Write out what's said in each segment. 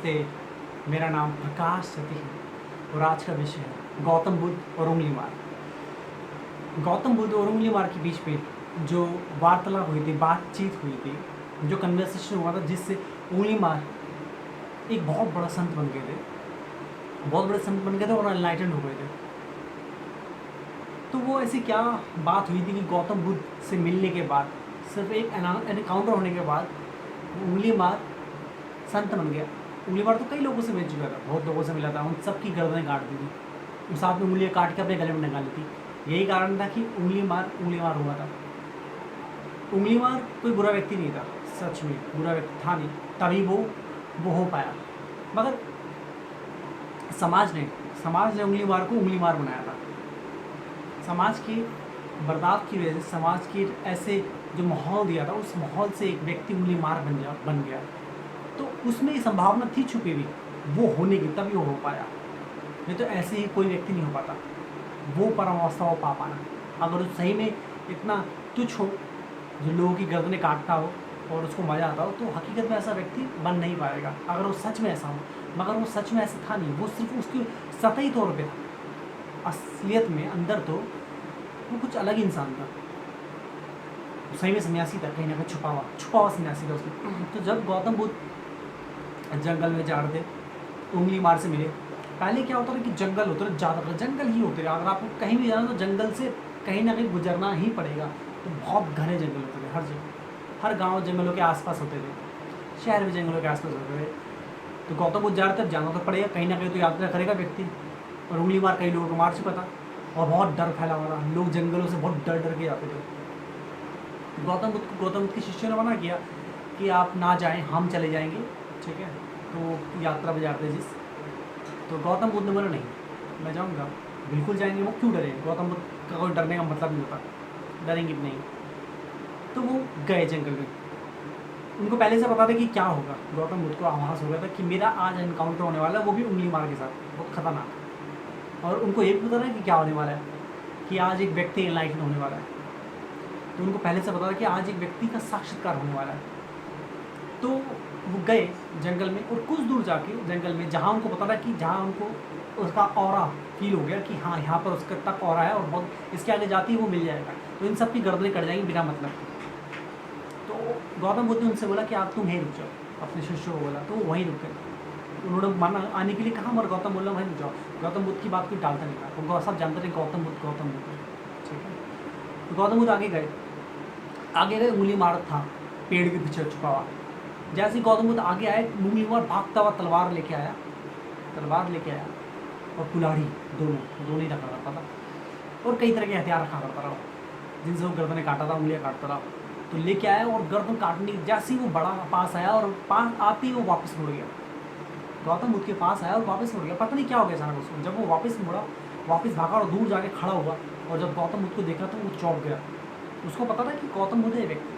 नमस्ते, मेरा नाम प्रकाश सती है और आज का विषय है गौतम बुद्ध और उंगली मार। गौतम बुद्ध और उंगली मार के बीच में जो वार्तालाप हुई थी, बातचीत हुई थी, जो कन्वर्सेशन हुआ था, जिससे उंगली मार एक बहुत बड़ा संत बन गए थे, बहुत बड़े संत बन गए थे और एनलाइटेंड हो गए थे। तो वो ऐसी क्या बात हुई थी कि गौतम बुद्ध से मिलने के बाद, सिर्फ एक एनकाउंटर होने के बाद उंगली मार संत बन गया। उंगली मार तो कई लोगों से मिल चुका था, बहुत लोगों से मिला था, उन सबकी गर्दनें काट दी थी, उन साथ में उंगलियाँ काट के अपने गले में डंगा ली थी। यही कारण था कि उंगली मार हुआ था। उंगली मार कोई बुरा व्यक्ति नहीं था, सच में बुरा व्यक्ति था नहीं, तभी वो हो पाया। मगर समाज ने उंगली मार को उंगली मार बनाया था। समाज के बर्ताव की वजह से, समाज के ऐसे जो माहौल दिया था, उस माहौल से एक व्यक्ति उंगली मार बन गया। तो उसमें ये संभावना थी छुपी हुई वो होने की, तभी वो हो पाया। नहीं तो ऐसे ही कोई व्यक्ति नहीं हो पाता वो परमावस्था वो पा पाना। अगर उस सही में इतना तुच्छ हो, जो लोगों की गर्दनें काटता हो और उसको मज़ा आता हो, तो हकीकत में ऐसा व्यक्ति बन नहीं पाएगा अगर वो सच में ऐसा हो। मगर वो सच में ऐसा था नहीं, वो सिर्फ उसके सतही तौर पे था। असलियत में अंदर तो वो कुछ अलग ही इंसान था, सही में सन्यासी था, कहीं ना कहीं छुपा हुआ सन्यासी था उसमें। तो जब गौतम बुद्ध जंगल में जा रहे थे, उंगली मार से मिले। पहले क्या होता था कि जंगल होते थे, ज़्यादातर जंगल ही होते थे। अगर आपको कहीं भी जाना तो जंगल से कहीं ना कहीं गुजरना ही पड़ेगा। तो बहुत घने जंगल होते थे हर जगह, हर गांव जंगलों के आसपास होते थे, शहर भी जंगलों के आसपास होते थे। तो गौतम बुद्ध जा रहे थे, जाना तो पड़ेगा, कहीं ना कहीं तो यात्रा करेगा व्यक्ति। और उंगली मार कई लोगों को मार चुका था और बहुत डर फैला हुआ था, लोग जंगलों से बहुत डर के जाते थे। गौतम बुद्ध के शिष्यों ने मना किया कि आप ना जाएं, हम चले जाएंगे, ठीक है। तो यात्रा पर जाते जिस, तो गौतम बुद्ध ने बोला नहीं, मैं जाऊंगा, बिल्कुल जाएंगे। वो क्यों डरे? गौतम बुद्ध का कोई डरने का मतलब नहीं होता, डरेंगे भी नहीं। तो वो गए जंगल में। उनको पहले से पता था कि क्या होगा। गौतम बुद्ध को आभास हो गया था कि मेरा आज एनकाउंटर होने वाला है, वो भी उंगली मार के साथ, बहुत खतरनाक। और उनको ये भी पता था कि क्या होने वाला है, कि आज एक व्यक्ति एनलाइटन होने वाला है। तो उनको पहले से पता था कि आज एक व्यक्ति का साक्षात्कार होने वाला है। तो वो गए जंगल में, और कुछ दूर जाके जंगल में, जहाँ उनको पता था कि जहाँ उनको उसका ऑरा फील हो गया कि हाँ यहाँ पर उसका तक ऑरा है और बहुत इसके आगे जाती है वो मिल जाएगा, तो इन सब की गर्दनें कट जाएंगी बिना मतलब। तो गौतम बुद्ध ने उनसे बोला कि आप तुम यहीं रुक जाओ, अपने शिष्यों को बोला, तो वो वहीं रुक गए। उन्होंने माना आने के लिए कहा, मगर गौतम बोला वहीं रुक जाओ। गौतम बुद्ध की बात कोई टालता नहीं था, उनको सब जानते थे गौतम बुद्ध, ठीक है। तो गौतम बुद्ध आगे गए, उंगली मार था पेड़ के पीछे छुपा हुआ। जैसे ही गौतम बुद्ध आगे आए, उंगली मार भागता हुआ तलवार लेके आया और कुल्हाड़ी, दोनों ही रखा करता था, और कई तरह के हथियार रखा करता रहा, जिनसे वो गर्दनें काटा था, उंगलियाँ काटता रहा। तो लेके आया और गर्दन काटने जैसे ही वो बड़ा पास आया, और पास आते ही वो वापस मुड़ गया। गौतम बुद्ध के पास आया और वापस मुड़ गया, पता नहीं क्या हो गया अचानक उसको। जब वो वापस मुड़ा, वापस भागा और दूर जाके खड़ा हुआ, और जब गौतम बुद्ध को देखा तो वो चौंक गया। उसको पता था कि गौतम बुद्ध है व्यक्ति,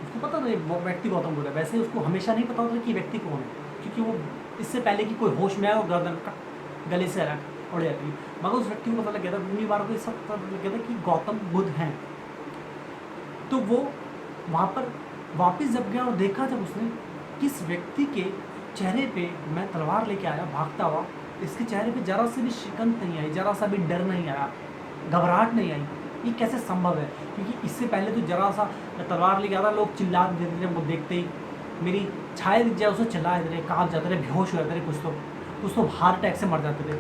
उसको पता था वो व्यक्ति गौतम बुद्ध है। वैसे उसको हमेशा नहीं पता होता कि व्यक्ति कौन है, क्योंकि वो इससे पहले कि कोई होश में आए और गर्दन गले से अलग उड़ जाती है। मगर उस व्यक्ति को पता लग गया था, उंगली मार को सब पता लग गया था कि गौतम बुद्ध हैं। तो वो वहाँ पर वापस जब गया और देखा, जब उसने किस व्यक्ति के चेहरे पे मैं तलवार लेके आया भागता हुआ, इसके चेहरे पे जरा सी भी शिकन नहीं आई, जरा सा भी डर नहीं आया, घबराहट नहीं आई। ये कैसे संभव है? क्योंकि इससे पहले तो जरा सा तलवार लेके आता, लोग चिल्ला देते थे, वो देखते ही मेरी छाया दिख जाए उसे चिल्ला देते थे, काँप जाते थे, बेहोश हो जाते थे, कुछ तो हार्ट अटैक से मर जाते थे।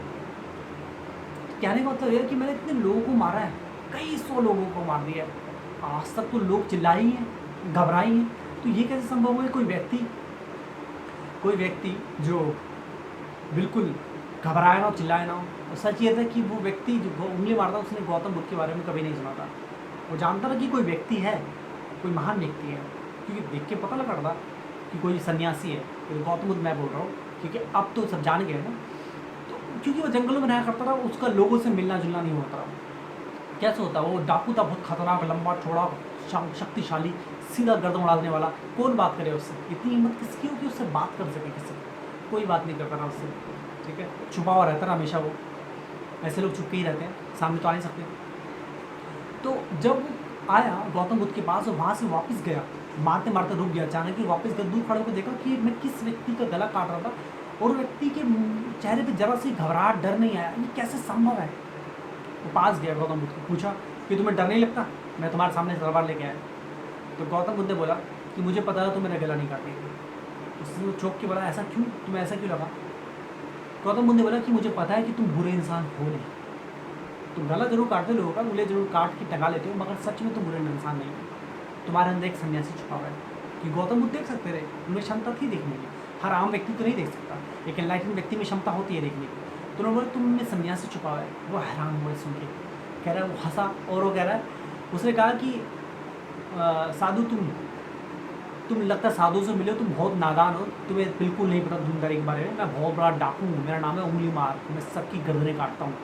कहने का मतलब यह कि मैंने इतने लोगों को मारा है, कई सौ लोगों को मार दिया है, आज तक तो लोग चिल्लाए ही हैं, घबराए ही हैं। तो ये कैसे संभव हुआ? कोई व्यक्ति जो बिल्कुल घबराया ना हो, चिल्लाए ना हो। और सच ये था कि वो व्यक्ति जो उंगली मारता, उसने गौतम बुद्ध के बारे में कभी नहीं सुना था। वो जानता था कि कोई व्यक्ति है, कोई महान व्यक्ति है, क्योंकि देख के पता लगा था कि कोई सन्यासी है। तो गौतम बुद्ध मैं बोल रहा हूँ, क्योंकि अब तो सब जान गए ना। तो क्योंकि वो जंगलों में रहा करता था, उसका लोगों से मिलना जुलना नहीं होता था। कैसे होता? वो डाकू था, बहुत खतरनाक, लंबा चौड़ा, शक्तिशाली, सीधा गर्दन उड़ा देने वाला। कौन बात करे उससे? इतनी हिम्मत किसकी हो कि उससे बात कर सके किससे? कोई बात नहीं करता था उससे, ठीक है। छुपा हुआ रहता था हमेशा वो, ऐसे लोग छुपके ही रहते हैं, सामने तो आ नहीं सकते। तो जब आया गौतम बुद्ध के पास और वहाँ से वापस गया, मारते मारते रुक गया। अचानक ही वापस गया, दूर खड़े होकर देखा कि मैं किस व्यक्ति का गला काट रहा था और व्यक्ति के चेहरे पे जरा सी घबराहट, डर नहीं आया। ये कैसे संभव है? वो पास गया गौतम बुद्ध को, पूछा कि तुम्हें डर नहीं लगता, मैं तुम्हारे सामने तलवार लेके आया। तो गौतम बुद्ध ने बोला कि मुझे पता है तुम मेरा गला नहीं काटेंगे। उसने चौंक के बोला, ऐसा क्यों, तुम्हें ऐसा क्यों लगा? गौतम बुद्ध ने बोला कि मुझे पता है कि तुम बुरे इंसान हो नहीं, तुम गला जरूर काटते लोगों का, उंगली जरूर काट के टंगा लेते हो, मगर सच में तुम बुरे इंसान नहीं हो। तुम्हारे अंदर एक सन्यासी छुपा हुआ है। कि गौतम बुद्ध देख सकते रहे, उनमें क्षमता थी देखने की। हर आम व्यक्ति तो नहीं देख सकता, एक एनलाइटन व्यक्ति में क्षमता होती है देखने की। तो उन्होंने बोला तुम में सन्यासी छुपा हुआ है। वो हैरान हुआ सुन के, कह रहा है, वो हंसा और वो कह रहा है, उसने कहा कि साधु तुम लगता है साधु से मिले हो, तुम बहुत नादान हो, तुम्हें बिल्कुल नहीं पता दुनियादारी के बारे में। मैं बहुत बड़ा डाकू हूँ, मेरा नाम है उंगली मार, मैं सबकी गर्दनें काटता हूँ।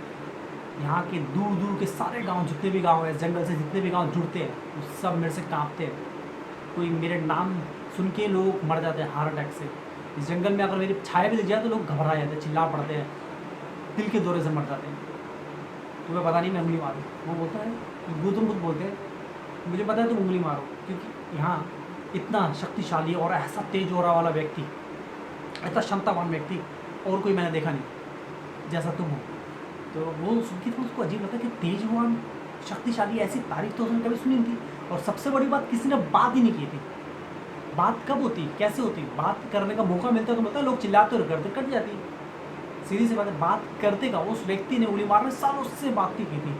यहाँ के दूर दूर के सारे गांव, जितने भी गांव हैं, जंगल से जितने भी गांव जुड़ते हैं, वो सब मेरे से कांपते हैं। कोई मेरे नाम सुन के लोग मर जाते हैं हार्ट अटैक से। इस जंगल में अगर मेरी छाया भी दिख जाए तो लोग घबरा जाते हैं, चिल्ला पड़ते हैं, दिल के दौरे से मर जाते हैं। तुम्हें पता नहीं मैं उंगली मारूँ? वो बोलता है, गौतम बुद्ध बोलते हैं, मुझे पता है तुम उंगली मारो, क्योंकि यहाँ इतना शक्तिशाली और ऐसा तेज ओरा वाला व्यक्ति, इतना क्षमतावान व्यक्ति और कोई मैंने देखा नहीं जैसा तुम हो। तो वो सुन के तो उसको अजीब लगता है कि तेजवान, शक्तिशाली, ऐसी तारीफ तो उसने कभी सुनी नहीं थी। और सबसे बड़ी बात, किसी ने बात ही नहीं की थी। बात कब होती, कैसे होती? बात करने का मौका मिलता तो मतलब लोग चिल्लाते और गर्दन कट जाती। सीधी सी बात है, बात करते का उस व्यक्ति ने उंगली मारने सालों से बात नहीं की थी।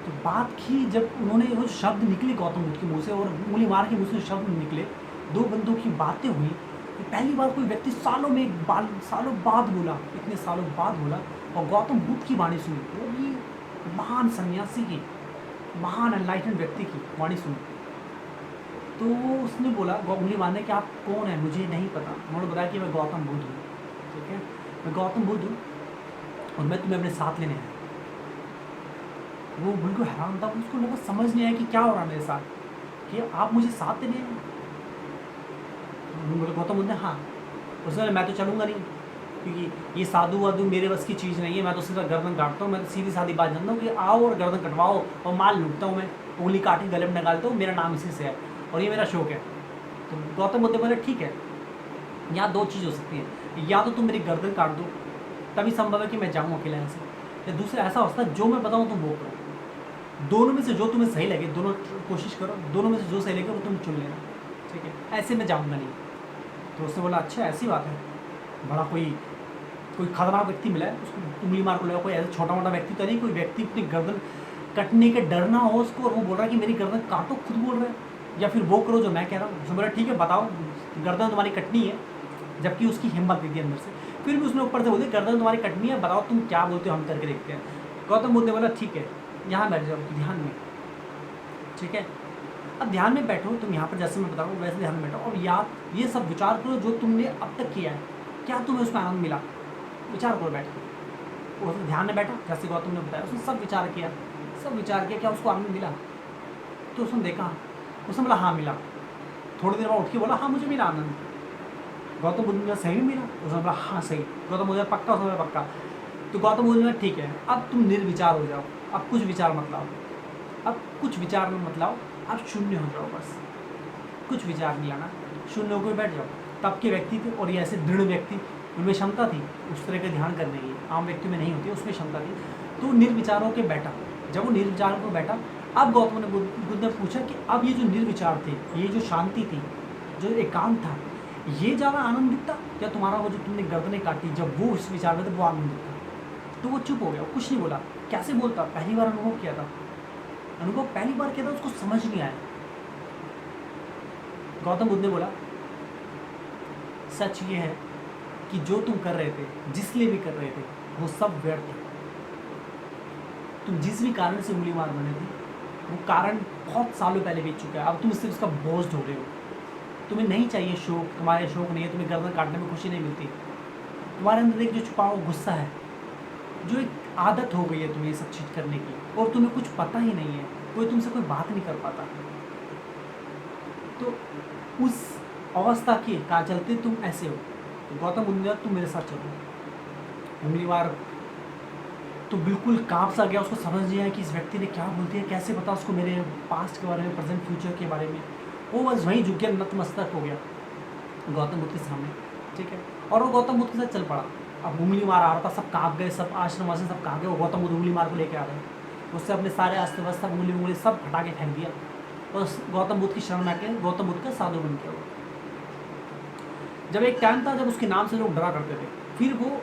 तो बात की जब उन्होंने वो शब्द निकले गौतम बुद्ध के मुँह से और उंगली मार के मुँह से शब्द निकले, दो बंदों की बातें हुई। पहली बार कोई व्यक्ति सालों बाद बोला, इतने सालों बाद बोला, और गौतम बुद्ध की वाणी सुनी, वो भी महान सन्यासी की, महान एनलाइटन व्यक्ति की वाणी सुनी। तो उसने बोला उंगली मारने कि आप कौन है, मुझे नहीं पता। उन्होंने बताया कि मैं गौतम बुद्ध हूँ, ठीक है, मैं गौतम बुद्ध हूँ और मैं तुम्हें अपने साथ लेने आया। वो बिल्कुल हैरान था, उसको लगा समझ नहीं आया कि क्या हो रहा है मेरे साथ, कि आप मुझे साथ लेने आए। बोले गौतम बुद्ध ने, हाँ। उसने, मैं तो चलूँगा नहीं, क्योंकि ये साधु वाधु मेरे बस की चीज़ नहीं है, मैं तो सीधा गर्दन काटता हूँ। मैं तो सीधी सादी बात जानता हूँ कि आओ और गर्दन कटवाओ और माल लूटता हूँ, मैं उंगली काटी गले में निकालता हूँ, मेरा नाम इसी से है और ये मेरा शौक है। तो गौतम बुद्ध बोले, ठीक है, यहाँ दो चीज़ हो सकती है, या तो तुम मेरी गर्दन काट दो, तभी संभव है कि मैं जाऊँ अकेला यहाँ से, या दूसरा ऐसा हो सकता है जो मैं बताऊँ तुम वो करो। दोनों में से जो तुम्हें सही लगे, दोनों कोशिश करो, दोनों में से जो सही लगे वो तुम चुन लेना, ठीक है, ऐसे मैं जाऊँगा नहीं। तो उसने बोला, अच्छा ऐसी बात है, बड़ा कोई खतरनाक व्यक्ति मिला है, उसको उंगली मार को लगा, कोई ऐसा छोटा मोटा व्यक्ति तो नहीं, कोई व्यक्ति अपनी गर्दन कटने के डर ना हो उसको, और वो बोल रहा है कि मेरी गर्दन काटो, खुद बोल रहा है, या फिर वो करो जो मैं कह रहा हूँ। उसने बोला, ठीक है बताओ, गर्दन तुम्हारी कटनी है, जबकि उसकी हिम्मत नहीं थी अंदर से। फिर भी उसने ऊपर से बोली, गर्दन तुम्हारी कटनी है, बताओ तुम क्या बोलते हो, हम करके देखते हैं। गौतम बुद्ध ने बोला, ठीक है, यहाँ बैठ जाओ ध्यान में, ठीक है, अब ध्यान में बैठो, तुम यहाँ पर जैसे मैं बता रहा हूँ वैसे ध्यान में बैठो, और याद ये सब विचार करो जो तुमने अब तक किया है, क्या तुम्हें उसमें आनंद मिला, विचार करो बैठ के। उसने ध्यान में बैठा, जैसे गौतम ने बताया, उसने सब विचार किया, क्या उसको आनंद मिला? तो उसने देखा, उसने बोला हाँ मिला। थोड़ी देर बाद उठ के बोला, हाँ मुझे मिला आनंद। गौतम बुद्ध ने सही मिला? उसने बोला हाँ सही। गौतम बुद्ध पक्का? उसने बोला पक्का। तो गौतम बुद्ध ने, ठीक है, अब तुम निर्विचार हो जाओ, अब कुछ विचार मत लाओ, अब कुछ विचार में मत लाओ, आप शून्य हो जाओ, बस कुछ विचार नहीं लाना, शून्य होकर बैठ जाओ। तब के व्यक्ति थे और ये ऐसे दृढ़ व्यक्ति, उनमें क्षमता थी उस तरह का ध्यान करने की, आम व्यक्ति में नहीं होती, उसमें क्षमता थी। तो निर्विचार होकर बैठा। जब वो निर्विचार होकर बैठा, अब गौतम ने बुद्ध ने पूछा कि अब ये जो निर्विचार थे, ये जो शांति थी, जो एकांत था, ये ज़्यादा आनंदित था या तुम्हारा वो जो तुमने गर्दनें काटी जब वो उस विचार में था वो आनंदित था? तो वो चुप हो गया, कुछ नहीं बोला। कैसे बोलता? पहली बार अनुभव किया था, अनुभव पहली बार किया था, उसको समझ नहीं आया। गौतम बुद्ध ने बोला, सच ये है कि जो तुम कर रहे थे, जिस लिए भी कर रहे थे, वो सब व्यर्थ है। तुम जिस भी कारण से उंगली मार बने थे, वो कारण बहुत सालों पहले बीत चुका है। अब तुम इससे उसका बोझ ढो रहे हो। तुम्हें नहीं चाहिए शौक, तुम्हारे शौक नहीं है, तुम्हें गर्दन काटने में खुशी नहीं मिलती। तुम्हारे अंदर एक जो छुपा हुआ गुस्सा है, जो एक आदत हो गई है तुम्हें ये सब चीज़ करने की, और तुम्हें कुछ पता ही नहीं है, कोई तुमसे कोई बात नहीं कर पाता। तो उस अवस्था के का चलते तुम ऐसे हो। तो गौतम बुद्ध, तुम मेरे साथ चलो, उंगली मार तो बिल्कुल काँप सा गया, उसको समझ नहीं आया कि इस व्यक्ति ने क्या बोल दिया, कैसे पता उसको मेरे पास्ट के बारे में, प्रेजेंट फ्यूचर के बारे में। वो बस वहीं झुक गया, नतमस्तक हो गया गौतम बुद्ध के सामने, ठीक है। और वो गौतम बुद्ध के साथ चल पड़ा। अब उंगली मार आ रहा था, सब काँप गए, सब आश्रम वासी सब काँप गए। वो गौतम बुद्ध उंगली मार को लेके आ रहे हैं, उससे अपने सारे अस्त व्यस्त सब उंगली सब हटा के फेंक दिया और उस गौतम बुद्ध की शरण में आके गौतम बुद्ध का साधु बन गया वो। जब एक टाइम था जब उसके नाम से लोग डरा करते थे, फिर वो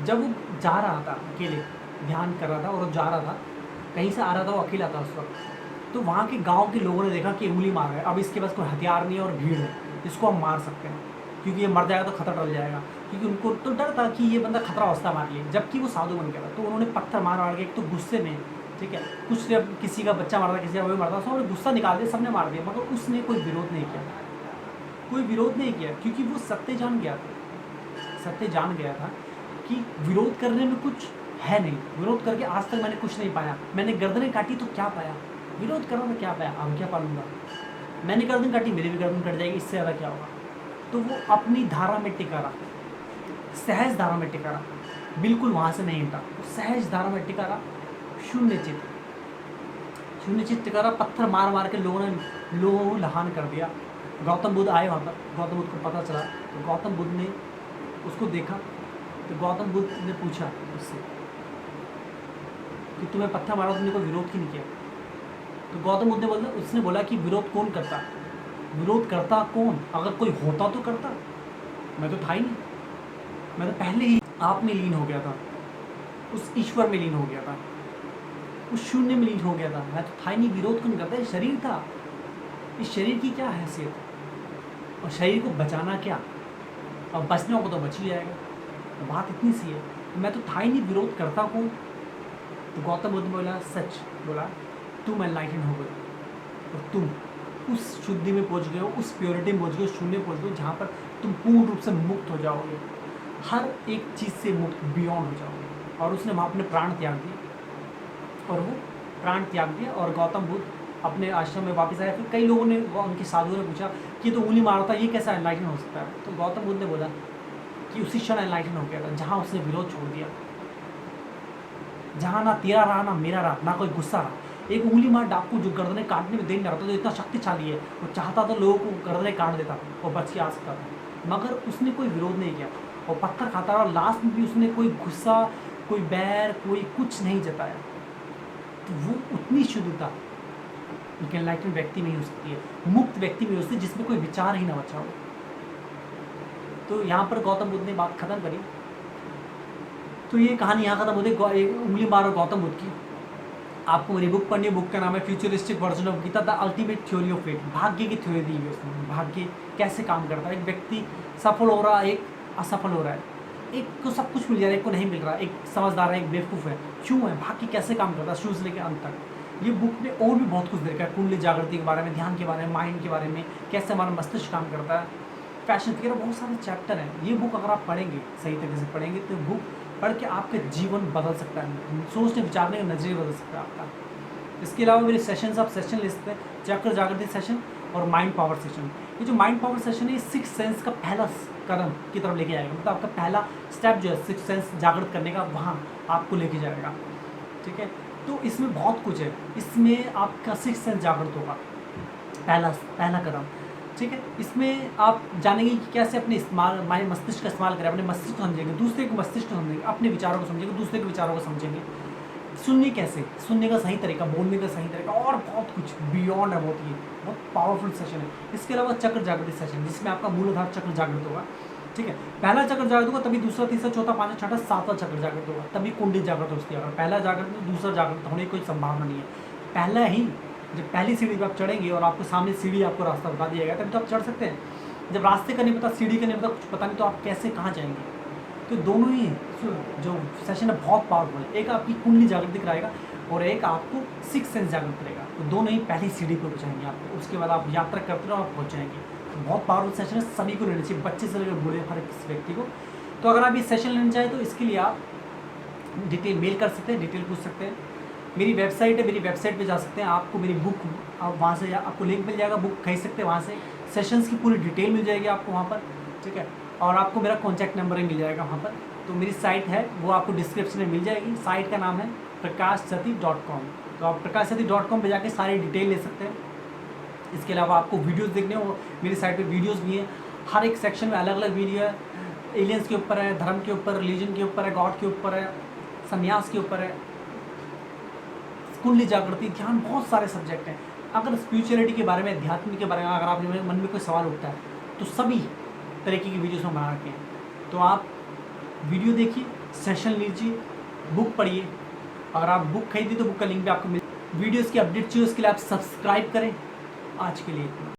जब वो जा रहा था अकेले, ध्यान कर रहा था और वो जा रहा था, कहीं से आ रहा था, वो अकेला था उस वक्त, तो वहाँ के गांव के लोगों ने देखा कि उंगली मार है, अब इसके पास कोई हथियार नहीं है और भीड़ है, इसको हम मार सकते हैं क्योंकि ये मर जाएगा तो खतरा टल जाएगा, क्योंकि उनको तो डर था कि ये बंदा खतरा होता हमारे लिए, जबकि वो साधु बन गया था। तो उन्होंने पत्थर मार मार के, एक तो गुस्से में, ठीक है, कुछ ने किसी का बच्चा मारा था, किसी का वो मारा था, सबने गुस्सा निकाल दिया, सबने मार दिया, मगर उसने कोई विरोध नहीं किया, कोई विरोध नहीं किया, क्योंकि वो सत्य जान गया था, सत्य जान गया था कि विरोध करने में कुछ है नहीं, विरोध करके आज तक मैंने कुछ नहीं पाया, मैंने गर्दनें काटी तो क्या पाया, विरोध करा तो क्या पाया, अब क्या पालूंगा, मैंने गर्दन काटी, मेरी भी गर्दन कट जाएगी, इससे ज़्यादा क्या होगा। तो वो अपनी धारा में टिका रहा, सहज धारा में टिका रहा, बिल्कुल वहाँ से नहीं हटा, तो सहज धारा में टिका रहा, शून्य चित्त टिका रहा। पत्थर मार मार के लोगों को लहान कर दिया। गौतम बुद्ध आए वहाँ पर, गौतम बुद्ध को पता चला, तो गौतम बुद्ध ने उसको देखा, तो गौतम बुद्ध ने पूछा उससे कि तुम्हें पत्थर मारा, तुमने कोई विरोध क्यों नहीं किया। तो गौतम बुद्ध ने उसने बोला कि विरोध कौन करता, विरोध करता कौन, अगर कोई होता तो करता, मैं तो था ही नहीं, मैं तो पहले ही आप में लीन हो गया था, उस ईश्वर में लीन हो गया था, उस शून्य में लीन हो गया था, मैं तो था ही नहीं, विरोध कौन करता, ये शरीर था, इस शरीर की क्या हैसियत, और शरीर को बचाना क्या, अब बचने को तो बच ही जाएगा, तो बात इतनी सी है, तो मैं तो था ही नहीं, विरोध करता कौन। तो गौतम बुद्ध बोला, सच बोला, तुम एनलाइटन हो गए और तुम उस शुद्धि में पहुंच गए हो, उस प्योरिटी में पहुंच गए हो, शून्य पहुंच गए हो, जहाँ पर तुम पूर्ण रूप से मुक्त हो जाओगे, हर एक चीज़ से मुक्त, बियॉन्ड हो जाओगे। और उसने वहाँ अपने प्राण त्याग दिए, और वो प्राण त्याग दिया, और गौतम बुद्ध अपने आश्रम में वापस आया। फिर कई लोगों ने, उनके साधुओं ने पूछा कि ये तो उंगली मारा था, ये कैसा एनलाइटन हो सकता है। तो गौतम बुद्ध ने बोला कि उसी क्षण एनलाइटन हो गया था जहाँ उसने विरोध छोड़ दिया, जहाँ ना तेरा रहा ना मेरा रहा, ना कोई गुस्सा रहा। एक उंगली मार डाकू जो गर्दनें काटने में देर नहीं रहता, तो इतना शक्तिशाली है, वो चाहता तो लोगों को गर्दनें काट देता और बच के आ सकता था, मगर उसने कोई विरोध नहीं किया और पत्थर खाता रहा। लास्ट में भी उसने कोई गुस्सा, कोई बैर, कोई कुछ नहीं जताया। तो वो उतनी शुद्धता एक एनलाइटन व्यक्ति में ही हो सकती है, मुक्त व्यक्ति में हो सकती है, जिसमें कोई विचार ही ना बचा हो। तो यहाँ पर गौतम बुद्ध ने बात खत्म करी। तो ये कहानी यहाँ खत्म होती है, उंगली मारो गौतम बुद्ध की। आपको मेरी बुक पढ़नी है, बुक का नाम है futuristic version of Gita, the ultimate theory of fate. भाग्य की थ्योरी दी है उसमें, भाग्य कैसे काम करता है, एक व्यक्ति सफल हो रहा है, एक असफल हो रहा है, एक को सब कुछ मिल जा रहा है, एक को नहीं मिल रहा, एक समझदार है, एक बेवकूफ़ है, क्यों है, भाग्य कैसे काम करता है, शुरू से लेकर अंत तक। ये बुक में और भी बहुत कुछ देखा है, कुंडली जागृति के बारे में, ध्यान के बारे में, माइंड के बारे में, कैसे हमारा मस्तिष्क काम करता है, फैशन वगैरह, बहुत सारे चैप्टर हैं। ये बुक अगर आप पढ़ेंगे, सही तरीके से पढ़ेंगे, तो बुक पढ़ के आपका जीवन बदल सकता है, सोचने विचारने का नजरिया बदल सकता है आपका। इसके अलावा मेरे सेशंस, आप सेशन ले सकते हैं, चक्र जागृति सेशन और माइंड पावर सेशन। ये जो माइंड पावर सेशन है, ये सिक्स सेंस का पहला कदम की तरफ लेके जाएगा, मतलब आपका पहला स्टेप जो है सिक्स सेंस जागृत करने का, वहाँ आपको लेके जाएगा, ठीक है। तो इसमें बहुत कुछ है, इसमें आपका सिक्स सेंस जागृत होगा, पहला कदम, ठीक है। इसमें आप जानेंगे कि कैसे अपने मस्तिष्क का इस्तेमाल करें, अपने मस्तिष्क को समझेंगे, दूसरे को मस्तिष्क को समझेंगे, अपने विचारों को समझेंगे, दूसरे के विचारों को समझेंगे, सुनने कैसे, सुनने का सही तरीका, बोलने का सही तरीका, और बहुत कुछ बियॉन्ड है, बहुत पावरफुल सेशन है। इसके अलावा चक्र जागृति सेशन, जिसमें आपका मूलाधार चक्र जागृत होगा, ठीक है। पहला चक्र जागृत होगा, तभी दूसरा, तीसरा, चौथा, पांचवा, छठा, सातवां चक्र जागृत होगा, तभी कुंडली जागृत होती है। अगर पहला जागृत में दूसरा जागृत होने की कोई संभावना नहीं है। पहला ही, जब पहली सीढ़ी पर आप चढ़ेंगे और आपको सामने सीढ़ी, आपको रास्ता बता दिया गया, तभी तो आप चढ़ सकते हैं। जब रास्ते का नहीं पता, सीढ़ी का नहीं पता, कुछ पता नहीं, तो आप कैसे कहाँ जाएंगे। तो दोनों ही जो सेशन है बहुत पावरफुल है, एक आपकी कुंडली जागृति कराएगा और एक आपको सिक्स सेंस जागृत करेगा। तो दोनों ही पहली सीढ़ी पर पहुँचाएंगे आपको, उसके बाद आप यात्रा करते रहो, आप पहुँच जाएंगे। तो बहुत पावरफुल सेशन है, सभी को लेना चाहिए, बच्चे से लेकर बूढ़े हर एक व्यक्ति को। तो अगर आप ये सेशन लेना चाहें तो इसके लिए आप डिटेल मेल कर सकते हैं, डिटेल पूछ सकते हैं। मेरी वेबसाइट है, मेरी वेबसाइट पे जा सकते हैं, आपको मेरी बुक, आप वहाँ से आपको लिंक मिल जाएगा, बुक खरीद सकते हैं वहाँ से, सेशंस की पूरी डिटेल मिल जाएगी आपको वहाँ पर, ठीक है। और आपको मेरा कॉन्टैक्ट नंबर ही मिल जाएगा वहाँ पर, तो मेरी साइट है वो आपको डिस्क्रिप्शन में मिल जाएगी। साइट का नाम है prakashsati.com। तो आप prakashsati.com पे जाके सारी डिटेल ले सकते हैं। इसके अलावा आपको वीडियोस देखने हो, मेरी साइट पे वीडियोस भी हैं। हर एक सेक्शन में अलग अलग वीडियो है। एलियंस के ऊपर है, धर्म के ऊपर, रिलीजन के ऊपर है, गॉड के ऊपर है, संन्यास के ऊपर है, कुंडली जागृति, ध्यान, बहुत सारे सब्जेक्ट हैं। अगर स्पिरिचुअलिटी के बारे में, अध्यात्म के बारे में अगर आपके मन में कोई सवाल उठता है तो सभी तरीके की वीडियोस हम बना रखे हैं। तो आप वीडियो देखिए, सेशन लीजिए, बुक पढ़िए। अगर आप बुक खरीदिए तो बुक का लिंक भी आपको मिल। वीडियोस की अपडेट चाहिए उसके लिए आप सब्सक्राइब करें। आज के लिए इतना।